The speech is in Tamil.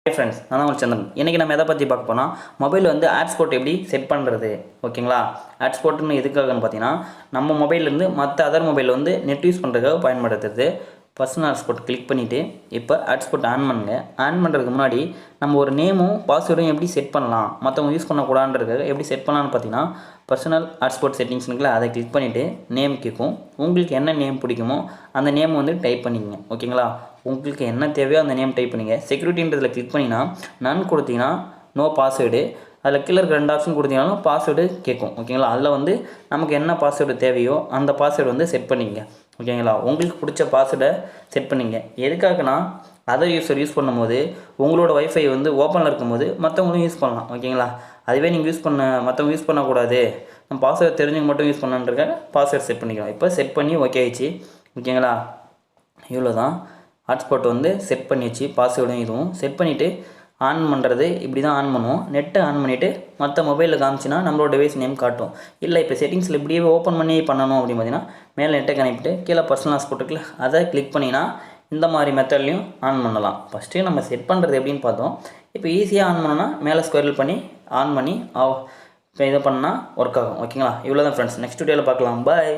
ஹாய் ஃப்ரெண்ட்ஸ், நான் தான் உங்களுக்கு சந்திரன். இன்றைக்கி நம்ம எதை பற்றி பார்க்க போனால் மொபைல் வந்து ஹாட்ஸ்பாட் எப்படி செட் பண்ணுறது, ஓகேங்களா? ஹாட்ஸ்பாட்னு எதுக்காகன்னு பார்த்தீங்கன்னா, நம்ம மொபைல்லேருந்து மற்ற அதர் மொபைல் வந்து நெட் யூஸ் பண்ணுறதுக்காக பயன்படுத்துறது. பர்சனல் ஹாட்ஸ்பாட் கிளிக் பண்ணிவிட்டு இப்போ ஹாட்ஸ்பாட் ஆன் பண்ணுங்க. ஆன் பண்ணுறதுக்கு முன்னாடி நம்ம ஒரு நேமும் பாஸ்வேர்டும் எப்படி செட் பண்ணலாம், மற்றவங்க யூஸ் பண்ணக்கூடாதுன்றதுக்காக எப்படி செட் பண்ணலான்னு பார்த்தீங்கன்னா, பர்சனல் ஹாட்ஸ்பாட் செட்டிங்ஸ்னுக்குள்ள அதை கிளிக் பண்ணிவிட்டு நேம் கேட்கும். உங்களுக்கு என்ன நேம் பிடிக்குமோ அந்த நேம் வந்து டைப் பண்ணிக்கங்க, ஓகேங்களா? உங்களுக்கு என்ன தேவையோ அந்த நேம் டைப் பண்ணிங்க. செக்யூரிட்டின்றதில் கிளிக் பண்ணிங்கன்னா நன் கொடுத்தீங்கன்னா நோ பாஸ்வேர்டு, அதில் கீழே இருக்க 2 ஆப்ஷன் கொடுத்தீங்கனாலும் பாஸ்வேர்டு கேட்கும், ஓகேங்களா? அதில் வந்து நமக்கு என்ன பாஸ்வேர்டு தேவையோ அந்த பாஸ்வேர்டு வந்து செட் பண்ணிங்க, ஓகேங்களா? உங்களுக்கு பிடிச்ச பாஸ்வேர்டை செட் பண்ணிங்க. எதுக்காகனா அதர் யூஸர் யூஸ் பண்ணும்போது உங்களோட வைஃபை வந்து ஓப்பனில் இருக்கும்போது மற்றவங்களும் யூஸ் பண்ணலாம், ஓகேங்களா? அதுவே நீங்கள் மற்றவங்க யூஸ் பண்ணக்கூடாது, நம்ம பாஸ்வேர்டு தெரிஞ்சவங்க மட்டும் யூஸ் பண்ணன்றதுக்காக பாஸ்வேர்டு செட் பண்ணிக்கலாம். இப்போ செட் பண்ணி ஓகே ஆயிடுச்சு, ஓகேங்களா? இவ்வளோ தான். ஹாட்ஸ்பாட் வந்து செட் பண்ணிடுச்சு, பாஸ்வேர்டும் இதுவும் செட் பண்ணிவிட்டு ஆன் பண்ணுறது இப்படி தான் ஆன் பண்ணுவோம். நெட்டை ஆன் பண்ணிவிட்டு மற்ற மொபைலில் காமிச்சின்னா நம்மளோட டிவைஸ் நேம் காட்டும். இல்லை இப்போ செட்டிங்ஸில் இப்படியே ஓப்பன் பண்ணி பண்ணணும் அப்படின்னு பார்த்தீங்கன்னா மேலே நெட்டை கனெக்ட் கீழே பர்சனல் ஹாட்ஸ்பாட் இருக்குல்ல, அதை கிளிக் பண்ணிங்கன்னா இந்த மாதிரி மெத்தட்லையும் ஆன் பண்ணலாம். ஃபஸ்ட்டு நம்ம செட் பண்ணுறது எப்படின்னு பார்த்தோம். இப்போ ஈஸியாக ஆன் பண்ணோன்னா மேலே ஸ்கொயர் பண்ணி ஆன் பண்ணி இப்போ இதை பண்ணால் ஒர்க் ஆகும், ஓகேங்களா? இவ்வளோ தான் ஃப்ரெண்ட்ஸ். நெக்ஸ்ட் வீடியோவில் பார்க்கலாம். பாய்.